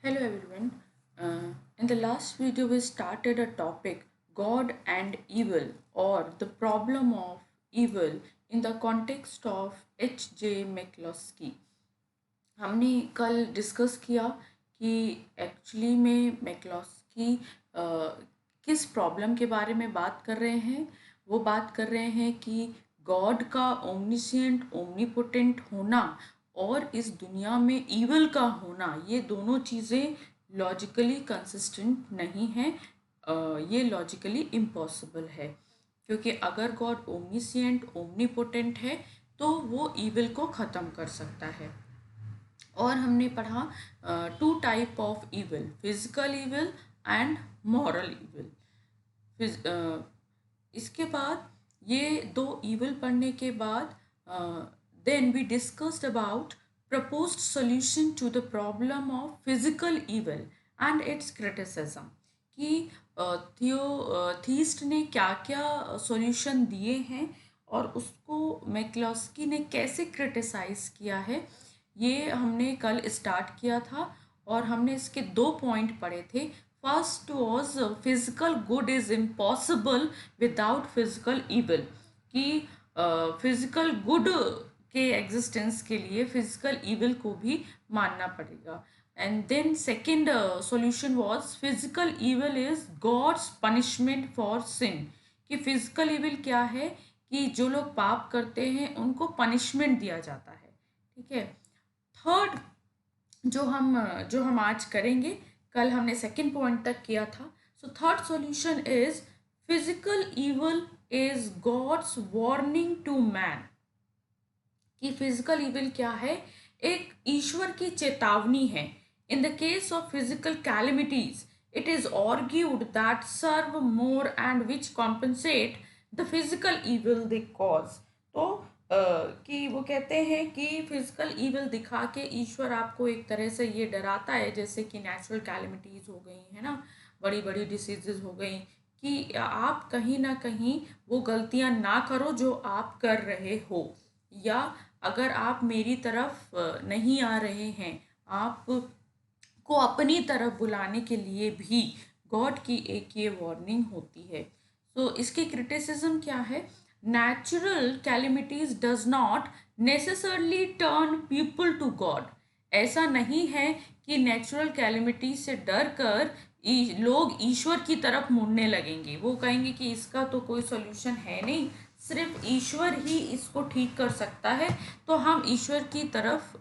Hello everyone. In the last video, we started a topic God and evil or the problem of evil in the context of H.J. McCloskey. हमने कल discuss किया कि actually में मैक्लॉस्की किस problem के बारे में बात कर रहे हैं। वो बात कर रहे हैं कि गॉड का ओमनिशिएंट ओमनीपोटेंट होना और इस दुनिया में ईवल का होना, ये दोनों चीज़ें लॉजिकली कंसिस्टेंट नहीं हैं। ये लॉजिकली इम्पॉसिबल है, क्योंकि अगर गॉड ओमनिशिएंट ओमनीपोटेंट है तो वो ईविल को ख़त्म कर सकता है। और हमने पढ़ा two type of evil, physical evil and moral evil. इसके बाद ये दो इविल पढ़ने के बाद then we discussed about proposed solution to the problem of physical evil and its criticism कि थीस्ट ने क्या क्या सॉल्यूशन दिए हैं और उसको मैक्लॉस्की ने कैसे क्रिटिसाइज किया है। ये हमने कल स्टार्ट किया था और हमने इसके दो पॉइंट पढ़े थे। First was physical good is impossible without physical evil, कि फिजिकल गुड के एग्जिस्टेंस के लिए फिजिकल इविल को भी मानना पड़ेगा। And then second solution was physical evil is God's punishment for sin, कि फिजिकल इविल क्या है कि जो लोग पाप करते हैं उनको पनिशमेंट दिया जाता है। ठीक है। थर्ड जो हम आज करेंगे, कल हमने सेकंड पॉइंट तक किया था। So third solution is physical evil is God's warning to man, कि फिजिकल इविल क्या है, एक ईश्वर की चेतावनी है। In the case of physical calamities it is argued that serve more and which compensate the physical evil they cause. तो कि वो कहते हैं कि फिजिकल इविल दिखा के ईश्वर आपको एक तरह से ये डराता है, जैसे कि नेचुरल कैलेमिटीज़ हो गई है ना, बड़ी बड़ी डिसीजेज हो गई, कि आप कहीं ना कहीं वो गलतियां ना करो जो आप कर रहे हो, या अगर आप मेरी तरफ नहीं आ रहे हैं, आप को अपनी तरफ बुलाने के लिए भी गॉड की एक ये वार्निंग होती है। तो इसकी क्रिटिसिज्म क्या है, natural calamities does not necessarily turn people to God. ऐसा नहीं है कि नेचुरल कैलेमिटी से डर कर लोग ईश्वर की तरफ मुड़ने लगेंगे। वो कहेंगे कि इसका तो कोई सोल्यूशन है नहीं, सिर्फ ईश्वर ही इसको ठीक कर सकता है, तो हम ईश्वर की तरफ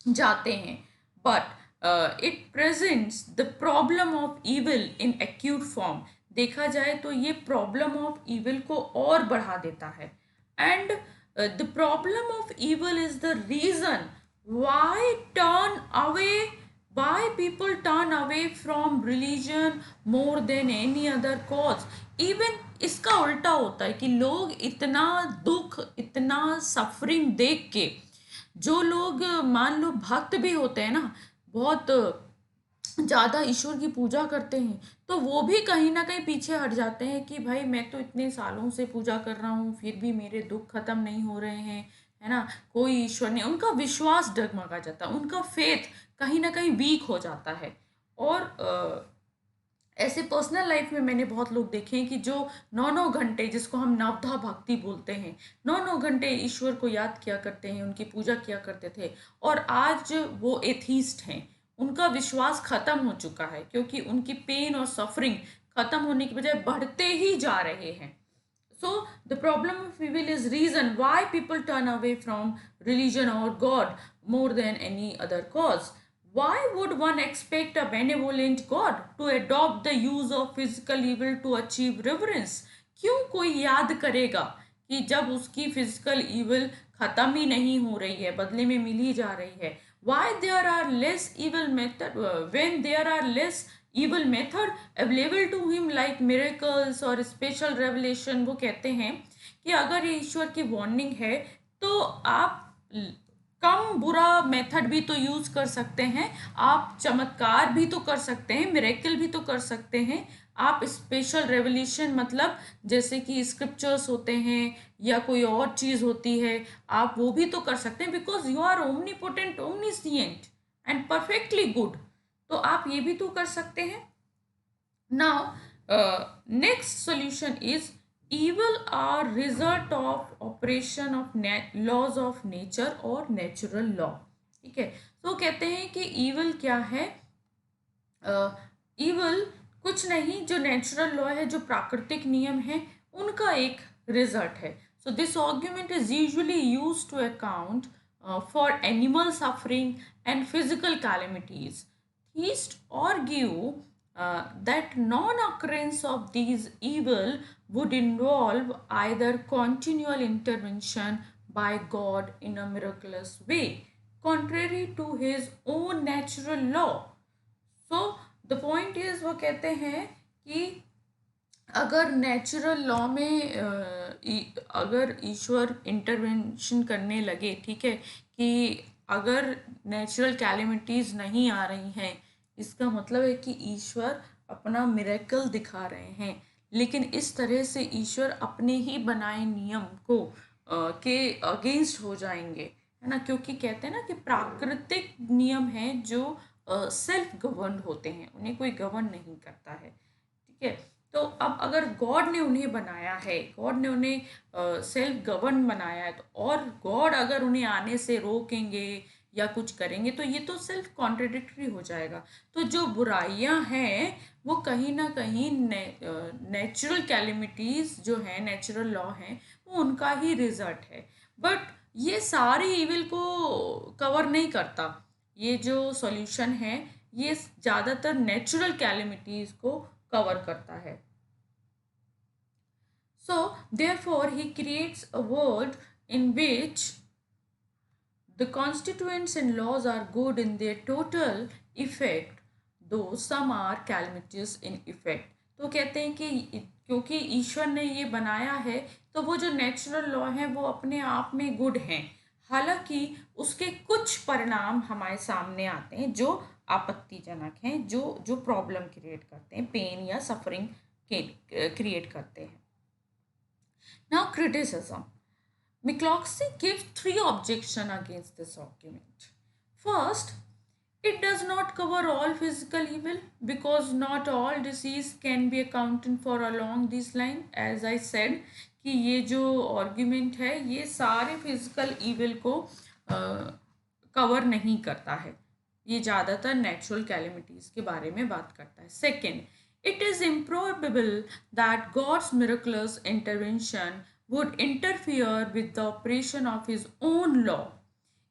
जाते हैं। But it presents the problem of evil in acute form. देखा जाए तो ये प्रॉब्लम ऑफ इविल को और बढ़ा देता है। And the problem of evil is the reason why turn away why people turn away from religion more than any other cause। even इसका उल्टा होता है कि लोग इतना दुख, इतना सफरिंग देख के, जो लोग मान लो भक्त भी होते हैं ना, बहुत ज़्यादा ईश्वर की पूजा करते हैं, तो वो भी कहीं ना कहीं पीछे हट जाते हैं कि भाई मैं तो इतने सालों से पूजा कर रहा हूँ फिर भी मेरे दुख खत्म नहीं हो रहे हैं, है ना, कोई ईश्वर नहीं। उनका विश्वास डगमगा जाता है, उनका फेथ कहीं ना कहीं वीक हो जाता है। और ऐसे पर्सनल लाइफ में मैंने बहुत लोग देखे हैं कि जो 9-9 घंटे, जिसको हम नवधा भक्ति बोलते हैं, 9-9 घंटे ईश्वर को याद किया करते हैं, उनकी पूजा किया करते थे, और आज वो एथीस्ट हैं। उनका विश्वास खत्म हो चुका है, क्योंकि उनकी पेन और सफरिंग खत्म होने की बजाय बढ़ते ही जा रहे हैं। So the problem of evil is reason why people turn away from religion or God more than any other cause. Why would one expect a benevolent God to adopt the use of physical evil to achieve reverence? क्यों कोई याद करेगा कि जब उसकी physical evil खत्म ही नहीं हो रही है, बदले में मिल ही जा रही है। Why there are less evil method when there are less evil method available to him like miracles और special revelation। वो कहते हैं कि अगर ये ईश्वर की वार्निंग है तो आप कम बुरा मेथड भी तो यूज कर सकते हैं, आप चमत्कार भी तो कर सकते हैं, मिरेकल भी तो कर सकते हैं, आप स्पेशल रेवलेशन मतलब जैसे कि स्क्रिप्चर्स होते हैं या कोई और चीज होती है, आप वो भी तो कर सकते हैं, because you are omnipotent omniscient and perfectly good. तो आप ये भी तो कर सकते हैं. Now, next solution is evil are result of operation of laws of nature or natural law. ठीक है. तो कहते हैं कि evil क्या है. evil कुछ नहीं, जो नेचुरल लॉ है, जो प्राकृतिक नियम है, उनका एक रिजल्ट है. So this argument is usually used to account for animal suffering and physical calamities. Theists argue that non-occurrence of these evil would involve either continual intervention by God in a miraculous way, contrary to his own natural law. So the point is, वो कहते हैं कि अगर natural law में अगर ईश्वर intervention करने लगे, ठीक है, कि अगर नेचुरल कैलेमिटीज़ नहीं आ रही हैं, इसका मतलब है कि ईश्वर अपना मिरेकल दिखा रहे हैं. लेकिन इस तरह से ईश्वर अपने ही बनाए नियम को के अगेंस्ट हो जाएंगे, है ना, क्योंकि कहते हैं ना कि प्राकृतिक नियम हैं जो सेल्फ गवर्न होते हैं, उन्हें कोई गवर्न नहीं करता है. ठीक है. तो अब अगर गॉड ने उन्हें बनाया है, गॉड ने उन्हें सेल्फ गवर्न बनाया है, तो और गॉड अगर उन्हें आने से रोकेंगे या कुछ करेंगे तो ये तो सेल्फ कॉन्ट्रडिक्टरी हो जाएगा. तो जो बुराइयां हैं वो कहीं ना कहीं नेचुरल कैलेमिटीज़ जो है, नेचुरल लॉ हैं, वो उनका ही रिजल्ट है. बट ये सारी इविल को कवर नहीं करता. ये जो सॉल्यूशन है ये ज़्यादातर नेचुरल कैलेमिटीज़ को कवर करता है. So therefore he creates a world in which the constituents and laws are good in their total effect, though some are calamitous in effect. तो कहते हैं कि क्योंकि ईश्वर ने ये बनाया है तो वो जो नेचुरल लॉ है वो अपने आप में गुड हैं, हालांकि उसके कुछ परिणाम हमारे सामने आते हैं जो आपत्तिजनक हैं, जो प्रॉब्लम क्रिएट करते हैं, पेन या सफरिंग क्रिएट करते हैं. Now criticism. McCloskey gives 3 objections against this argument. First, it does not cover all physical evil because not all disease can be accounted for along this line. As I said कि ये जो argument है ये सारे physical evil को cover नहीं करता है, ये ज़्यादातर natural calamities के बारे में बात करता है. Second, it is improbable that God's miraculous intervention would interfere with the operation of his own law.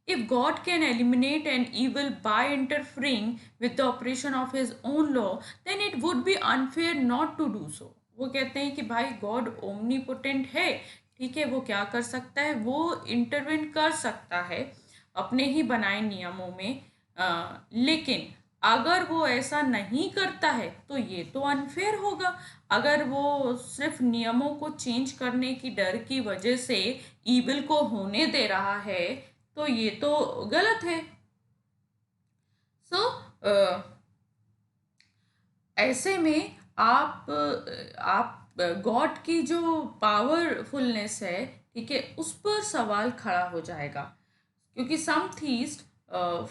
If God can eliminate an evil by interfering with the operation of his own law, then it would be unfair not to do so. वो कहते हैं कि भाई God omnipotent है, ठीक है, वो क्या कर सकता है, वो इंटरवेंट कर सकता है अपने ही बनाए नियमों में, लेकिन अगर वो ऐसा नहीं करता है तो ये तो अनफेयर होगा. अगर वो सिर्फ नियमों को चेंज करने की डर की वजह से ईविल को होने दे रहा है तो ये तो गलत है. ऐसे में आप गॉड की जो पावरफुलनेस है, ठीक है, उस पर सवाल खड़ा हो जाएगा, क्योंकि some theists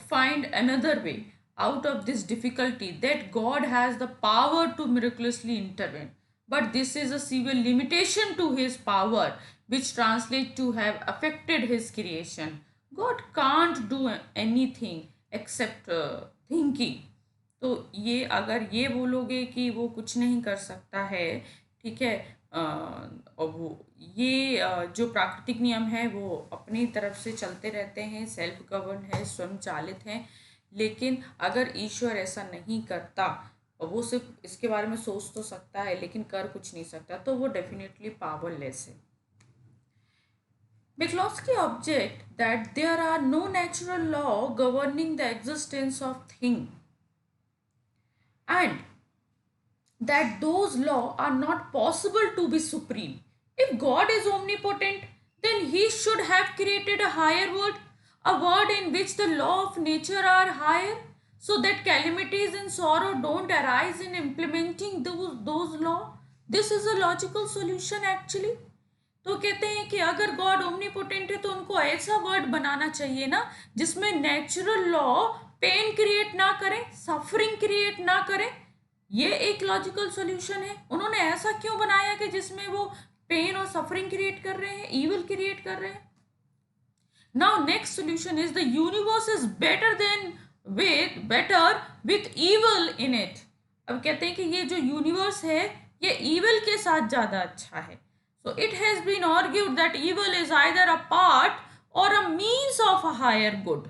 find another way out of this difficulty, that God has the power to miraculously intervene, but this is a severe limitation to his power which translates to have affected his creation. God can't do anything except thinking. तो ये अगर ये बोलोगे कि वो कुछ नहीं कर सकता है, ठीक है, और वो ये जो प्राकृतिक नियम है वो अपनी तरफ से चलते रहते हैं, सेल्फ गवर्न है, स्वयं चालित हैं, लेकिन अगर ईश्वर ऐसा नहीं करता और वो सिर्फ इसके बारे में सोच तो सकता है लेकिन कर कुछ नहीं सकता, तो वो डेफिनेटली पावरलेस है. McCloskey objects that there are no natural law governing the existence of things, and that those laws are not possible to be supreme. If God is omnipotent, then he should have created a higher world, a world in which the law of nature are higher, so that calamities and sorrow don't arise in implementing those laws. This is a logical solution actually. तो कहते हैं कि अगर God omnipotent है तो उनको ऐसा word बनाना चाहिए ना जिसमें नेचुरल लॉ पेन क्रिएट ना करें, सफरिंग क्रिएट ना करें, ये एक लॉजिकल सॉल्यूशन है। उन्होंने ऐसा क्यों बनाया कि जिसमें वो पेन और सफरिंग क्रिएट कर रहे हैं, इविल क्रिएट कर रहे हैं? Now next solution is the universe is better with evil in it. अब कहते हैं कि ये जो यूनिवर्स है ये evil के साथ ज़्यादा अच्छा है. So it has been argued that evil is either a part or a means of a higher good.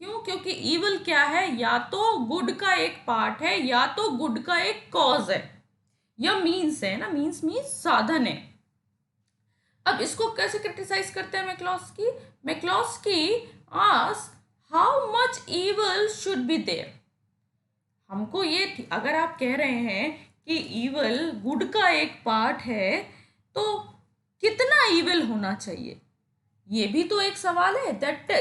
क्यों? क्योंकि evil क्या है? या तो good का एक पार्ट है या तो good का एक cause है या means है ना. means साधन है. अब इसको कैसे क्रिटिसाइज करते हैं McCloskey? McCloskey ask how much evil should be there. हमको ये, अगर आप कह रहे हैं कि इवल गुड का एक पार्ट है तो कितना इवल होना चाहिए, ये भी तो एक सवाल है. That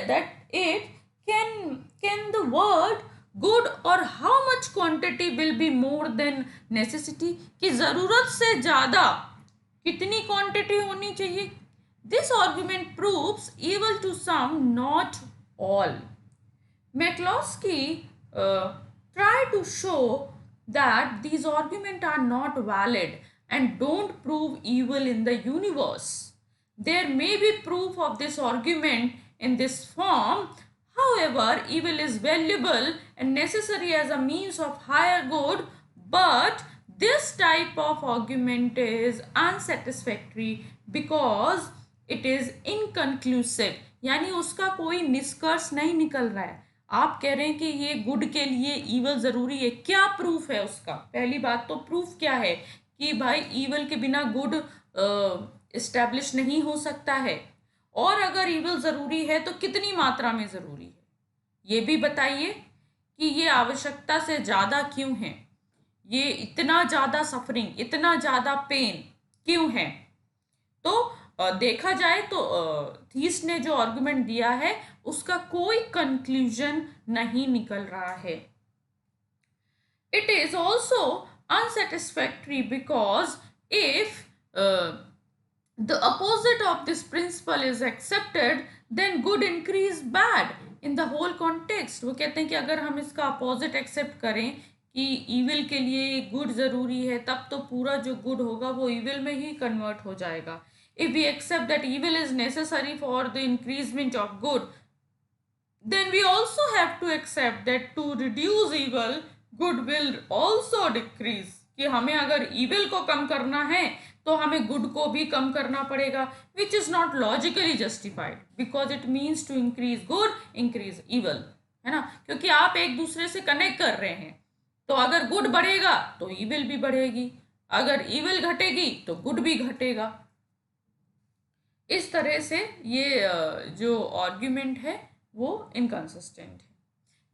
it can the word good और how much quantity will be more than necessity, कि जरूरत से ज्यादा कितनी क्वांटिटी होनी चाहिए. This argument proves evil to some not all. McCloskey tried to show that these arguments are not valid and don't prove evil in the universe. There may be proof of this argument in this form. However, evil is valuable and necessary as a means of higher good, but this type of argument is unsatisfactory because it is inconclusive. यानी उसका कोई निष्कर्ष नहीं निकल रहा है. आप कह रहे हैं कि ये गुड के लिए ईवल ज़रूरी है, क्या प्रूफ है उसका? पहली बात तो प्रूफ क्या है कि भाई ईवल के बिना गुड इस्टेब्लिश नहीं हो सकता है, और अगर ईवल ज़रूरी है तो कितनी मात्रा में ज़रूरी है ये भी बताइए, कि ये आवश्यकता से ज़्यादा क्यों है, ये इतना ज़्यादा सफरिंग, इतना ज़्यादा पेन क्यों है. तो देखा जाए तो थीस ने जो आर्गुमेंट दिया है उसका कोई कंक्लूजन नहीं निकल रहा है. It is also unsatisfactory because if the opposite of this principle is accepted then good increase bad in the whole context. वो कहते हैं कि अगर हम इसका अपोजिट एक्सेप्ट करें कि ईविल के लिए गुड ज़रूरी है, तब तो पूरा जो गुड होगा वो ईविल में ही कन्वर्ट हो जाएगा. If we accept that evil is necessary for the increasement of good, then we also have to accept that to reduce evil, good will also decrease. कि हमें अगर evil को कम करना है तो हमें good को भी कम करना पड़ेगा, which is not logically justified because it means to increase good, increase evil, है ना. क्योंकि आप एक दूसरे से कनेक्ट कर रहे हैं, तो अगर good बढ़ेगा तो evil भी बढ़ेगी, अगर evil घटेगी तो good भी घटेगा. इस तरह से ये जो आर्ग्यूमेंट है वो इनकंसिस्टेंट है.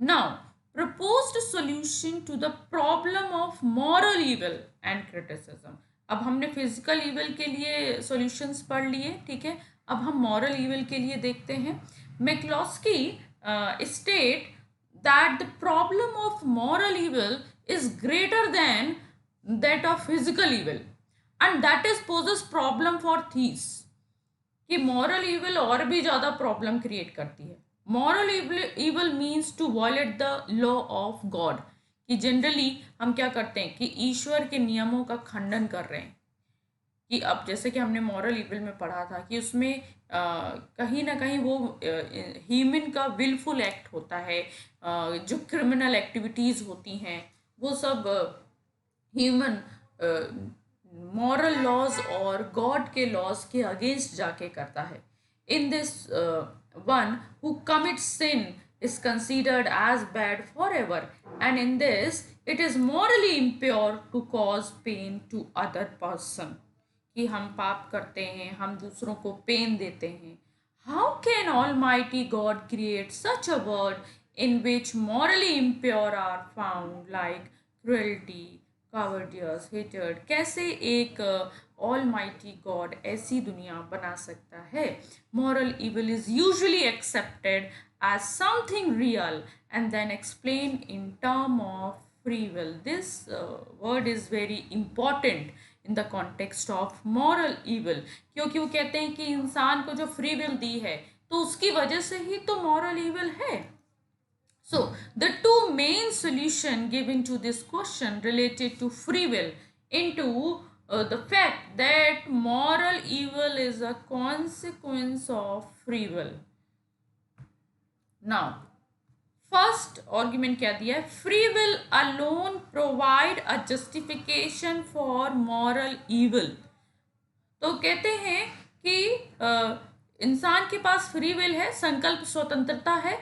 Now proposed solution to the problem of moral evil and criticism. अब हमने फिजिकल इविल के लिए सॉल्यूशंस पढ़ लिए, ठीक है. अब हम मॉरल इविल के लिए देखते हैं. McCloskey state that the problem of moral evil is greater than that of physical evil and that is poses problem for theists. कि मॉरल इविल और भी ज़्यादा प्रॉब्लम क्रिएट करती है. Moral evil means to violate the law of God. कि generally हम क्या करते हैं कि ईश्वर के नियमों का खंडन कर रहे हैं. कि अब जैसे कि हमने मॉरल इविल में पढ़ा था कि उसमें कहीं ना कहीं वो ह्यूमन का विलफुल एक्ट होता है. जो क्रिमिनल एक्टिविटीज़ होती हैं वो सब ह्यूमन मॉरल लॉज और गॉड के लॉज के अगेंस्ट जाके करता है. In this one who commits sin is considered as bad for ever, and in this it is morally impure to cause pain to other person. कि हम पाप करते हैं, हम दूसरों को पेन देते हैं. How can almighty God create such a world in which morally impure are found like cruelty, cowardice, hated. कैसे एक ऑलमाइटी गॉड ऐसी दुनिया बना सकता है? Moral evil is usually accepted as something real and then explain in term of free will. This word is very important in the context of moral evil, क्योंकि वो कहते हैं कि इंसान को जो फ्री विल दी है तो उसकी वजह से ही तो मॉरल इविल है. So, the two main solutions given to this question related to free will into the fact that moral evil is a consequence of free will. Now, first argument क्या दिया है, free will alone provide a justification for moral evil. तो कहते हैं कि इंसान के पास free will है, संकल्प स्वतंत्रता है,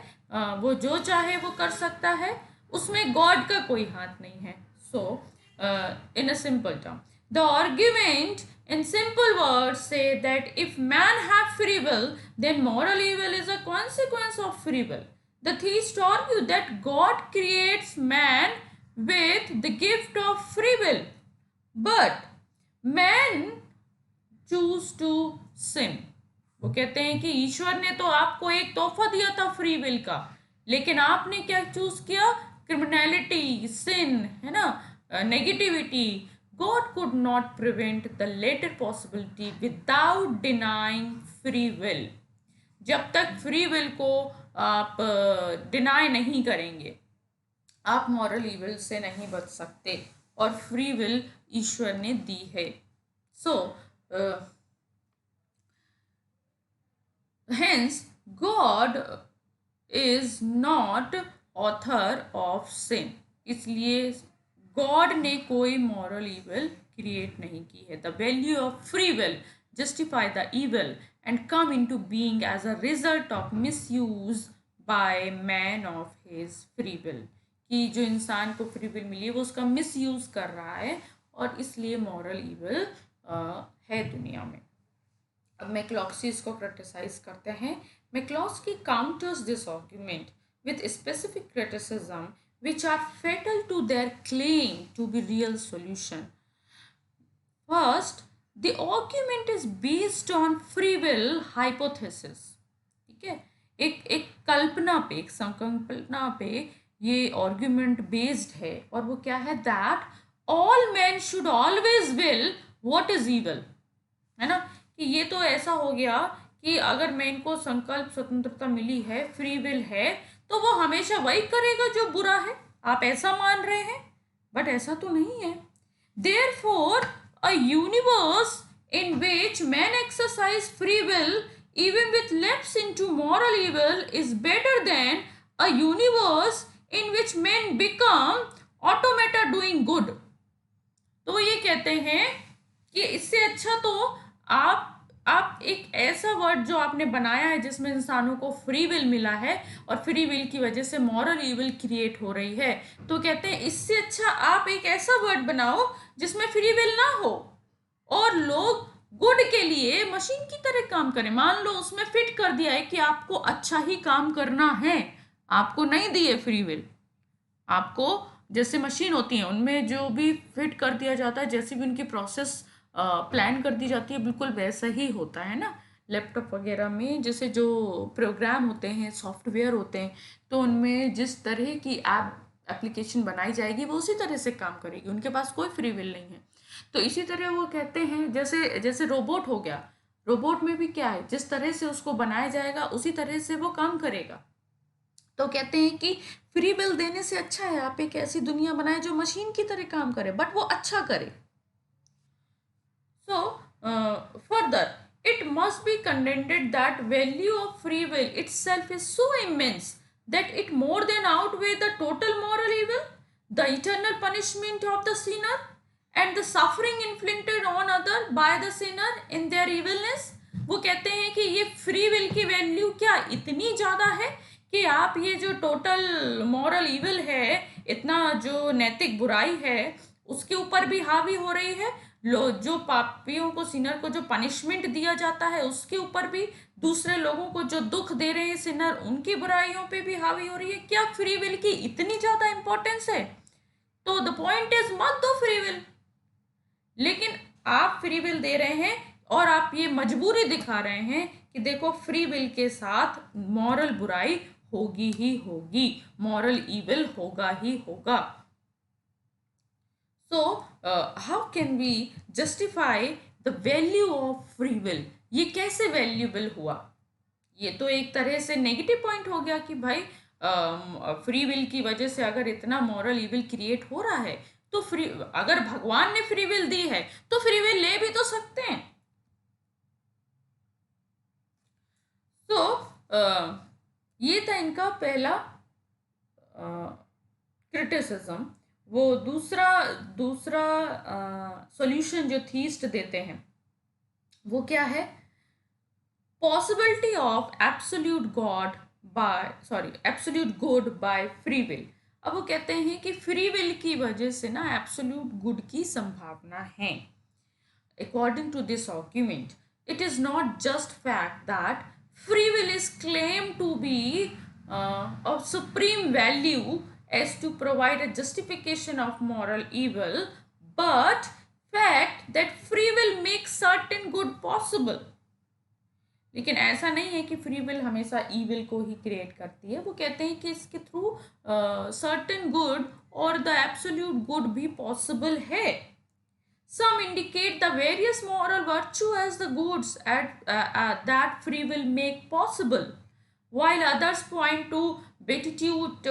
वो जो चाहे वो कर सकता है, उसमें गॉड का कोई हाथ नहीं है। So in a simple term, the argument in simple words say that if man have free will, then moral evil is a consequence of free will. The theist argue that God creates man with the gift of free will, but man choose to sin. वो कहते हैं कि ईश्वर ने तो आपको एक तोहफा दिया था फ्री विल का, लेकिन आपने क्या चूज किया, क्रिमिनलिटी, सिन, है ना, negativity. God could not prevent the latter possibility without denying free will. जब तक फ्री विल को आप डिनाई नहीं करेंगे, आप मॉरल इविल से नहीं बच सकते, और फ्री विल ईश्वर ने दी है। So hence God is not author of sin. इसलिए गॉड ने कोई मॉरल इविल क्रिएट नहीं की है। The value of free will justify the evil and come into being as a result of misuse by man of his free will, कि जो इंसान को फ्री विल मिली है वो उसका मिसयूज कर रहा है, और इसलिए मॉरल इविल है दुनिया में। अब मैक्लॉस्की इसको क्रिटिसाइज करते हैं। McCloskey counters this argument with specific criticism which are fatal to their claim to be real solution. First, the argument is based on free will hypothesis. ठीक है, एक कल्पना पे, एक संकल्पना पे ये आर्ग्यूमेंट बेस्ड है, और वो क्या है, that all man should always will what is evil, है ना, कि ये तो ऐसा हो गया कि अगर मैन को संकल्प स्वतंत्रता मिली है, फ्री विल है, तो वो हमेशा वही करेगा जो बुरा है। आप ऐसा मान रहे हैं, बट ऐसा तो नहीं है। Therefore, a universe in which men exercise free will even with lapse into moral evil is better than a universe in which men become automata doing good. तो ये कहते हैं कि इससे अच्छा तो आप एक ऐसा वर्ड जो आपने बनाया है जिसमें इंसानों को फ्री विल मिला है, और फ्री विल की वजह से मॉरल इविल क्रिएट हो रही है, तो कहते हैं इससे अच्छा आप एक ऐसा वर्ड बनाओ जिसमें फ्री विल ना हो और लोग गुड के लिए मशीन की तरह काम करें। मान लो उसमें फिट कर दिया है कि आपको अच्छा ही काम करना है, आपको नहीं दी है फ्री विल, आपको जैसे मशीन होती है उनमें जो भी फिट कर दिया जाता है, जैसे भी उनकी प्रोसेस प्लान कर दी जाती है, बिल्कुल वैसा ही होता है ना। लैपटॉप वगैरह में जैसे जो प्रोग्राम होते हैं, सॉफ्टवेयर होते हैं, तो उनमें जिस तरह की एप्लीकेशन बनाई जाएगी वो उसी तरह से काम करेगी, उनके पास कोई फ्री विल नहीं है। तो इसी तरह वो कहते हैं जैसे जैसे रोबोट हो गया, रोबोट में भी क्या है, जिस तरह से उसको बनाया जाएगा उसी तरह से वो काम करेगा। तो कहते हैं कि फ्री विल देने से अच्छा है आप एक ऐसी दुनिया बनाए जो मशीन की तरह काम करे, बट वो अच्छा करे। So, further, it must be contended that value of free will itself is so immense that it more than outweigh the total moral evil, the eternal punishment of the sinner, and the suffering inflicted on other by the sinner in their evilness. वो कहते हैं कि ये free will की value क्या इतनी ज़्यादा है कि आप ये जो टोटल मॉरल इविल है, इतना जो नैतिक बुराई है, उसके ऊपर भी हावी हो रही है। जो पापियों को, सिनर को जो पनिशमेंट दिया जाता है उसके ऊपर भी, दूसरे लोगों को जो दुख दे रहे हैं सिनर, उनकी बुराइयों पे भी हावी हो रही है। क्या फ्री विल की इतनी ज़्यादा इंपॉर्टेंस है? तो द पॉइंट इज मत दो फ्री विल, लेकिन आप फ्री विल दे रहे हैं और आप ये मजबूरी दिखा रहे हैं कि देखो फ्री विल के साथ मॉरल बुराई होगी ही होगी, मॉरल इविल होगा ही होगा। So, how can we justify the value of free will? ये कैसे वैल्यूबल हुआ? ये तो एक तरह से नेगेटिव पॉइंट हो गया कि भाई फ्री विल की वजह से अगर इतना मॉरल इविल क्रिएट हो रहा है, तो फ्री, अगर भगवान ने फ्री विल दी है तो फ्री विल ले भी तो सकते हैं। तो ये था इनका पहला क्रिटिसिज्म। वो दूसरा दूसरा सॉल्यूशन जो थीस्ट देते हैं वो क्या है? Possibility of absolute good by free will. अब वो कहते हैं कि फ्री विल की वजह से ना एब्सोल्यूट गुड की संभावना है। According to this argument, it is not just fact that free will is claimed to be of supreme value as to provide a justification of moral evil, but fact that free will makes certain good possible. लेकिन ऐसा नहीं है कि free will हमेशा evil को ही create करती है। वो कहते हैं कि इसके थ्रू सर्टेन गुड और द एब्सोल्यूट गुड भी पॉसिबल है। Some indicate the various moral virtue as the goods that free will make possible, while others point to beatitude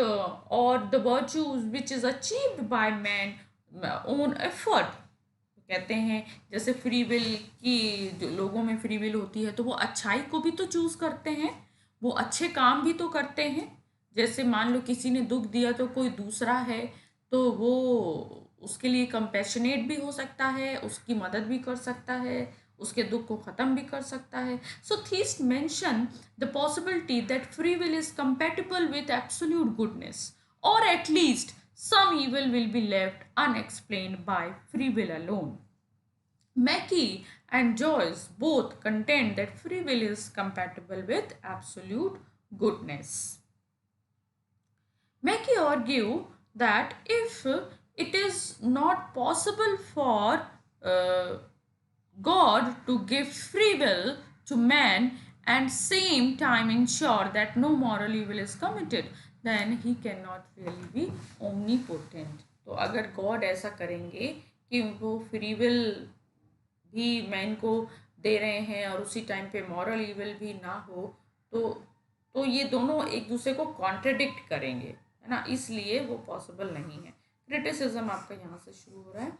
or the virtues which is achieved by man own effort. कहते हैं जैसे free will की, जो लोगों में free will होती है तो वो अच्छाई को भी तो चूज करते हैं, वो अच्छे काम भी तो करते हैं। जैसे मान लो किसी ने दुख दिया तो कोई दूसरा है तो वो उसके लिए कंपैशनेट भी हो सकता है, उसकी मदद भी कर सकता है, उसके दुख को ख़त्म भी कर सकता है। So theist mention the possibility that free will is compatible with absolute goodness, और at least some evil will be left unexplained by free will alone. Mackey and Joyce both contend that free will is compatible with absolute goodness. Mackey argue that if it is not possible for God to give free will to man and same time ensure that no moral evil is committed, then he cannot really be omnipotent. तो अगर God ऐसा करेंगे कि वो free will भी man को दे रहे हैं और उसी टाइम पे मॉरल इविल भी ना हो, तो ये दोनों एक दूसरे को कॉन्ट्रडिक्ट करेंगे, है ना, इसलिए वो पॉसिबल नहीं है। क्रिटिसिज्म आपका यहाँ से शुरू हो रहा है।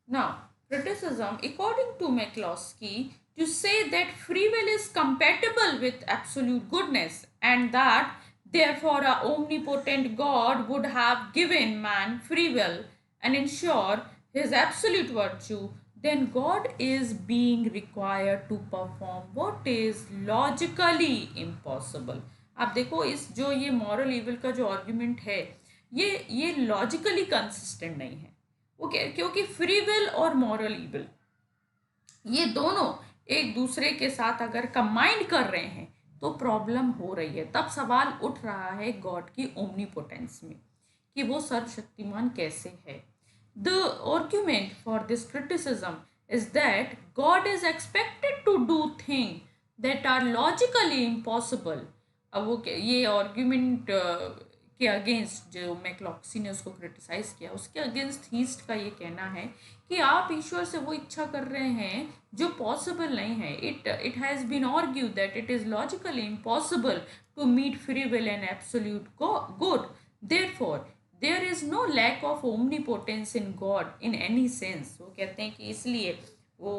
Now criticism, according to McCloskey, to say that free will is compatible with absolute goodness and that therefore a omnipotent God would have given man free will and ensure his absolute virtue, then God is being required to perform what is logically impossible. आप देखो इस जो ये moral evil का जो argument है ये logically consistent नहीं है। ओके, क्योंकि फ्री विल और मॉरल इविल ये दोनों एक दूसरे के साथ अगर कंबाइंड कर रहे हैं तो प्रॉब्लम हो रही है। तब सवाल उठ रहा है गॉड की ओमनीपोटेंस में कि वो सर्वशक्तिमान कैसे है। The argument for this criticism is that God is expected to do thing that are logically impossible. अब वो ये आर्ग्यूमेंट के अगेंस्ट, जो मैक्लॉक्सी ने उसको क्रिटिसाइज किया, उसके अगेंस्ट थीस्ट का ये कहना है कि आप ईश्वर से वो इच्छा कर रहे हैं जो पॉसिबल नहीं है। It has been argue that it is logically impossible to meet free will and absolute good, therefore there is no lack of omnipotence in God in any sense. वो कहते हैं कि इसलिए वो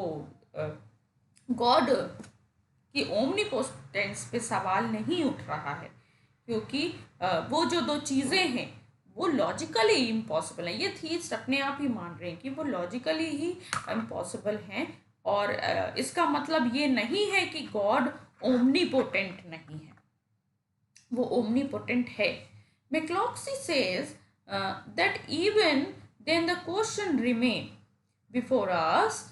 गॉड की ओमनीपोटेंस पे सवाल नहीं उठ रहा है, क्योंकि वो जो दो चीज़ें हैं वो लॉजिकली इम्पॉसिबल हैं। ये थीस्ट अपने आप ही मान रहे हैं कि वो लॉजिकली ही इम्पॉसिबल हैं, और इसका मतलब ये नहीं है कि गॉड ओमनीपोटेंट नहीं है, वो ओमनीपोटेंट है। McCloskey says that even then the question remain before us.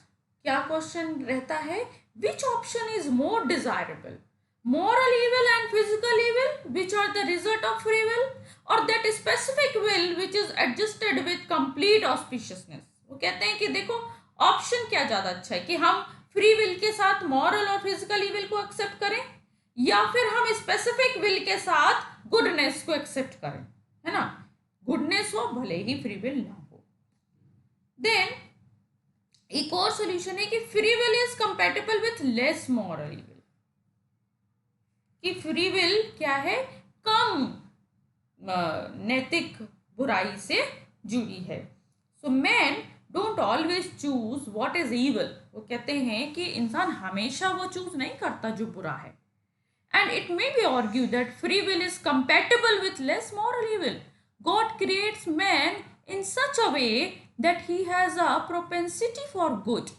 क्या क्वेश्चन रहता है? Which option is more desirable, moral evil and physical evil which are the result of free will, or that specific will which is adjusted with complete auspiciousness। वो कहते हैं कि देखो option क्या ज़्यादा अच्छा है कि हम फ्री विल के साथ मॉरल और फिजिकल इविल को एक्सेप्ट करें या फिर हम स्पेसिफिक विल के साथ गुडनेस को एक्सेप्ट करें, है ना, गुडनेस हो भले ही फ्री विल ना हो। देन एक और सोल्यूशन है कि free will is compatible with less moral evil, कि फ्री विल क्या है? कम नैतिक बुराई से जुड़ी है। So man don't always choose what is evil. वो कहते हैं कि इंसान हमेशा वो चूज नहीं करता जो बुरा है। And it may be argued that free will is compatible with less moral evil. God creates man in such a way that he has a propensity for good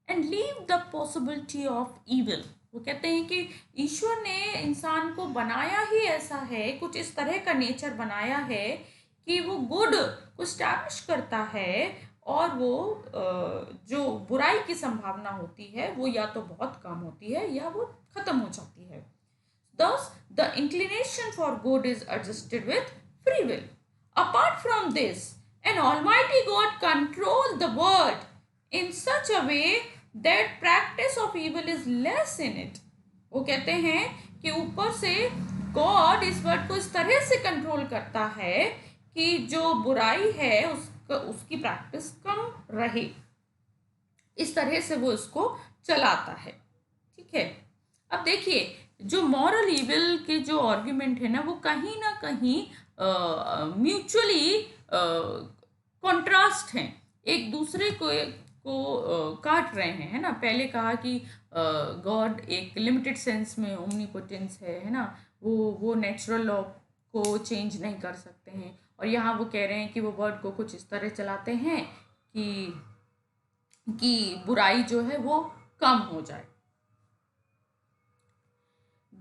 and leave the possibility of evil. वो कहते हैं कि ईश्वर ने इंसान को बनाया ही ऐसा है, कुछ इस तरह का नेचर बनाया है कि वो गुड को स्टैब्लिश करता है और वो जो बुराई की संभावना होती है वो या तो बहुत कम होती है या वो खत्म हो जाती है। Thus, the inclination for good is adjusted with free will. Apart from this, an Almighty God controls the world in such a way that practice of evil is less in it. वो कहते हैं कि ऊपर से God इस word को इस तरह से कंट्रोल करता है कि जो बुराई है उसकी प्रैक्टिस कम रहे। इस तरह से वो इसको चलाता है। ठीक है, अब देखिए जो मॉरल इविल के जो आर्ग्यूमेंट है ना वो कहीं ना कहीं म्यूचुअली कॉन्ट्रास्ट हैं, एक दूसरे को काट रहे हैं, है ना। पहले कहा कि गॉड एक लिमिटेड सेंस में ओमनीपोटेंस है ना, वो नेचुरल लॉ को चेंज नहीं कर सकते हैं, और यहाँ वो कह रहे हैं कि वो वर्ड को कुछ इस तरह चलाते हैं कि बुराई जो है वो कम हो जाए।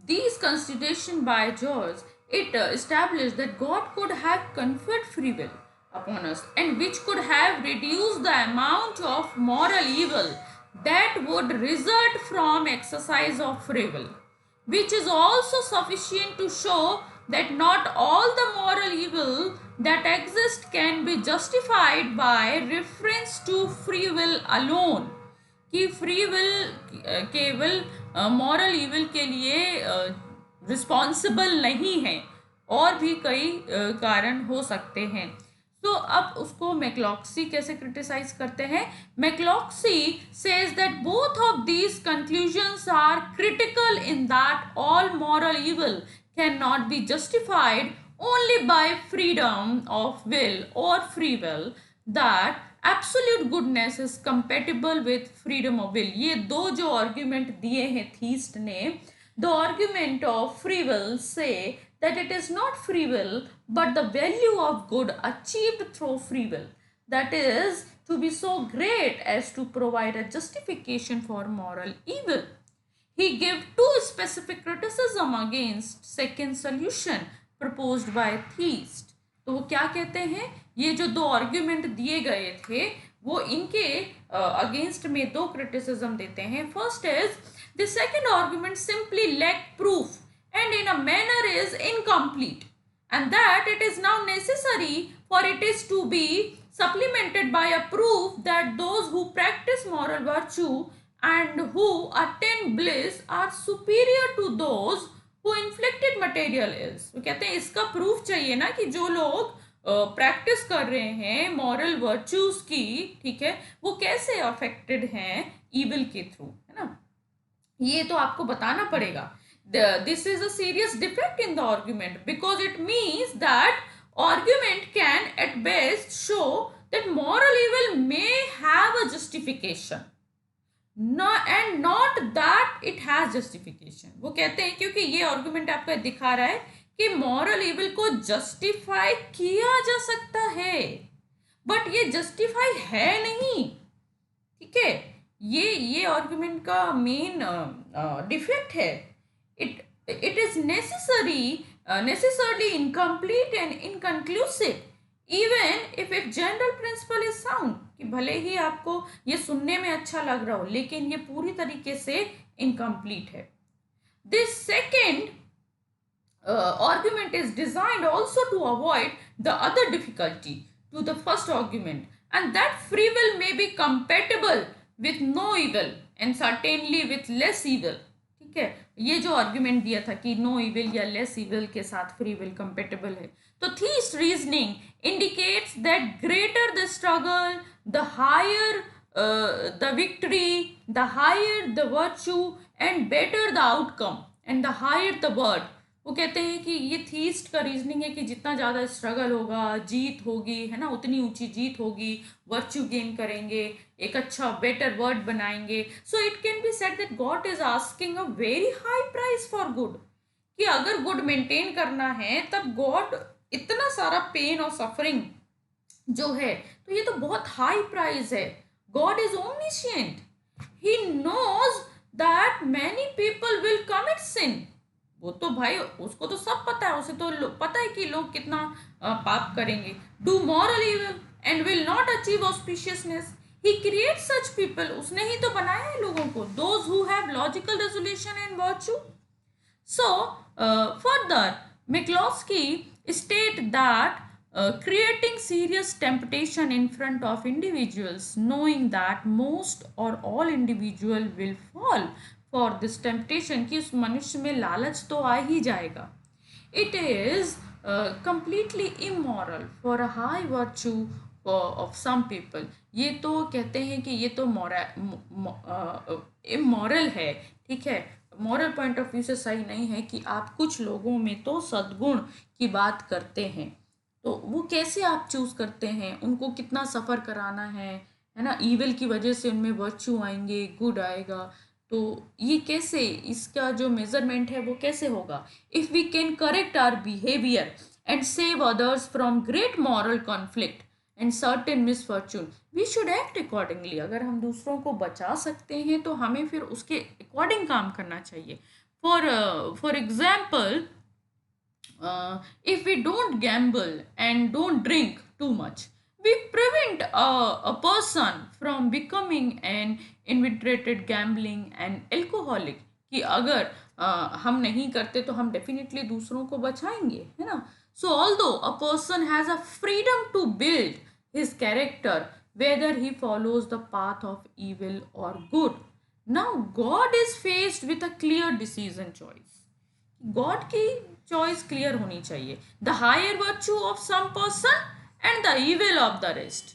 These consideration by George, it established that God could have conferred free will upon us and which could have reduced the amount of moral evil that would result from exercise of free will, which is also sufficient to show that not all the moral evil that exist can be justified by reference to free will alone. कि free will केवल moral evil के लिए responsible नहीं है, और भी कई कारण हो सकते हैं। तो अब उसको मैक्लॉक्सी कैसे क्रिटिसाइज करते हैं। McCloskey says that both of these conclusions are critical in that all moral evil can not be justified only by freedom of will और free will, that absolute goodness is compatible with freedom of will. ये दो जो argument दिए हैं theist ने, the argument of free will से that it is not free will but the value of good achieved through free will that is to be so great as to provide a justification for moral evil. He gave two specific criticism against second solution proposed by theist. तो वो क्या कहते हैं, ये जो दो argument दिए गए थे वो इनके अगेंस्ट में दो क्रिटिसिज्म देते हैं। First is the second argument simply lack proof and in a manner is incomplete, and that it is now necessary for it is to be supplemented by a proof that those who practice moral virtue and who attain bliss are superior to those who inflicted material ills. वो कहते हैं इसका proof चाहिए ना कि जो लोग practice कर रहे हैं मॉरल वर्च्यूज की, ठीक है, वो कैसे अफेक्टेड हैं ईविल के थ्रू, है ना, ये तो आपको बताना पड़ेगा। This is a serious defect in the argument because it means that argument can at best show that moral evil may have a justification, and not that it has justification. वो कहते हैं क्योंकि ये आर्गुमेंट आपको दिखा रहा है कि मॉरल इविल को जस्टिफाई किया जा सकता है, बट ये जस्टिफाई है नहीं। ठीक है, ये आर्गुमेंट का मेन डिफेक्ट है। It is necessarily incomplete and inconclusive even if its general principle is sound. कि भले ही आपको ये सुनने में अच्छा लग रहा हो लेकिन ये पूरी तरीके से incomplete है। This second argument is designed also to avoid the other difficulty to the first argument, and that free will may be compatible with no evil and certainly with less evil. ठीक है, ये जो argument दिया था कि no evil या less evil के साथ फ्री विल कंपेटेबल है, तो theist reasoning indicates that greater the struggle the higher the victory, the higher the virtue and better the outcome and the higher the word. वो कहते हैं कि ये थीस्ट का रीजनिंग है कि जितना ज़्यादा स्ट्रगल होगा, जीत होगी, है ना, उतनी ऊंची जीत होगी, वर्च्यू गेन करेंगे, एक अच्छा बेटर वर्ड बनाएंगे. So it can be said that God is asking a very high price for good. कि अगर गुड मेंटेन करना है तब गॉड इतना सारा पेन और सफरिंग जो है, तो ये तो बहुत हाई प्राइस है. God is omniscient. He knows that many people will commit sin. वो तो भाई उसको तो सब पता है, उसे तो पता है कि लोग कितना पाप करेंगे. Do moral evil and will not achieve auspiciousness. He create such people. उसने ही तो बनाया है लोगों को. Those who have logical resolution and virtue. So, further, McCloskey state that creating serious temptation in front of individuals, knowing that most or all individual will fall for this temptation, कि उस मनुष्य में लालच तो आ ही जाएगा. It is completely immoral for a high virtue of some people. ये तो कहते हैं कि ये तो इमोरल है. ठीक है, मॉरल पॉइंट ऑफ व्यू से सही नहीं है कि आप कुछ लोगों में तो सद्गुण की बात करते हैं, तो वो कैसे आप चूज करते हैं, उनको कितना सफ़र कराना है ना. ईविल की वजह से उनमें वर्च्यू आएंगे, गुड आएगा. तो ये कैसे, इसका जो मेजरमेंट है वो कैसे होगा. If we can correct our behaviour and save others from great moral conflict and certain misfortune, we should act accordingly. अगर हम दूसरों को बचा सकते हैं तो हमें फिर उसके अकॉर्डिंग काम करना चाहिए. For example, if we don't gamble and don't drink too much, we prevent a person from becoming an inveterate gambling and alcoholic. कि अगर हम नहीं करते तो हम डेफिनेटली दूसरों को बचाएंगे, है ना. So although a person has a freedom to build his character whether he follows the path of evil or good. Now God is faced with a clear decision choice. God की choice clear होनी चाहिए. The higher virtue of some person and the evil of the rest.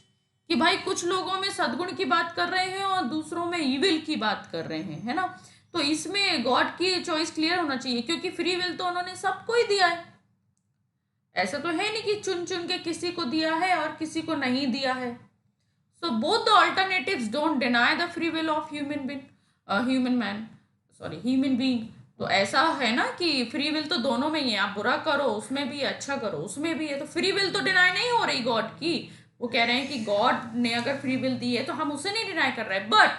कि भाई कुछ लोगों में सद्गुण की बात कर रहे हैं और दूसरों में इविल की बात कर रहे हैं, है ना. तो इसमें गॉड की चॉइस क्लियर होना चाहिए, क्योंकि फ्री विल तो उन्होंने सबको ही दिया है. ऐसा तो है नहीं कि चुन चुन के किसी को दिया है और किसी को नहीं दिया है. So both the alternatives don't deny the free will of human being. तो ऐसा है ना कि फ्री विल तो दोनों में ही है. आप बुरा करो उसमें भी, अच्छा करो उसमें भी है. तो फ्री विल तो डिनाई नहीं हो रही गॉड की. वो कह रहे हैं कि गॉड ने अगर फ्री विल दी है तो हम उसे नहीं डिनाई कर रहे हैं, बट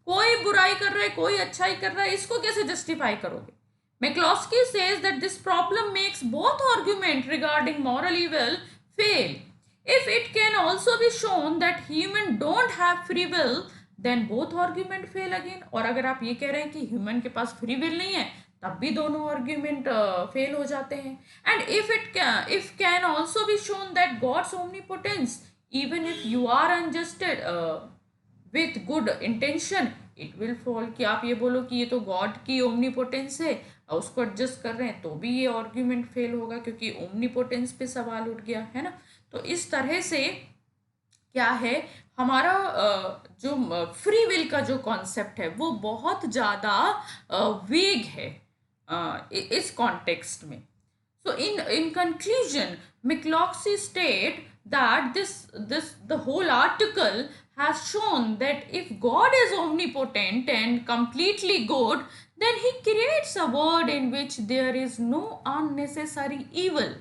कोई बुराई कर रहा है, कोई अच्छाई कर रहा है, इसको कैसे जस्टिफाई करोगे. McCloskey says that this problem makes both argument regarding moral evil fail. If it can also be shown that human don't have free will, then both argument fail again. और अगर आप ये कह रहे हैं कि ह्यूमन के पास फ्री विल नहीं है, तब भी दोनों आर्ग्यूमेंट फेल हो जाते हैं. And if can also be shown that God's omnipotence, even if you are unjusted with good intention, it will fall. कि आप ये बोलो कि ये तो गॉड की ओमनीपोटेंस है और उसको एडजस्ट कर रहे हैं, तो भी ये आर्ग्यूमेंट फेल होगा, क्योंकि ओमनीपोटेंस पे सवाल उठ गया, है ना. तो इस तरह से क्या है, हमारा जो फ्री विल का जो कॉन्सेप्ट है वो बहुत ज़्यादा वेग है इस कॉन्टेक्स्ट में. So in conclusion, McCloskey state that the whole article has shown that if God is omnipotent and completely good, then he creates a world in which there is no unnecessary evil.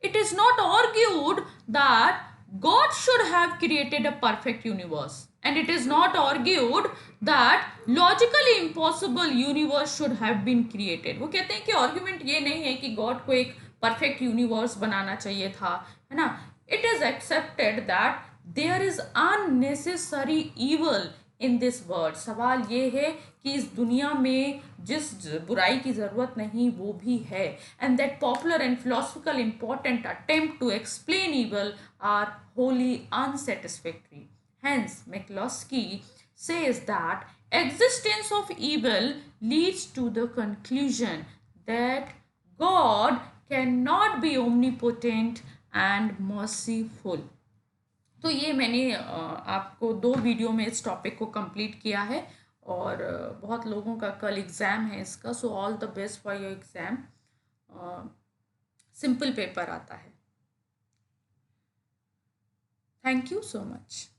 It is not argued that God should have created a perfect universe, and it is not argued that logically impossible universe should have been created. वो कहते हैं कि argument ये नहीं है कि God को एक परफेक्ट यूनिवर्स बनाना चाहिए था, है ना. It is accepted that there is unnecessary evil in this world. सवाल ये है कि इस दुनिया में जिस बुराई की ज़रूरत नहीं वो भी है. And that popular and philosophical important attempt to explain evil are wholly unsatisfactory. Hence, McCloskey says that existence of evil leads to the conclusion that God cannot be omnipotent and merciful. तो ये मैंने आपको 2 video में इस topic को complete किया है, और बहुत लोगों का कल एग्ज़ाम है इसका. So all the best for your exam. Simple paper आता है। Thank you so much.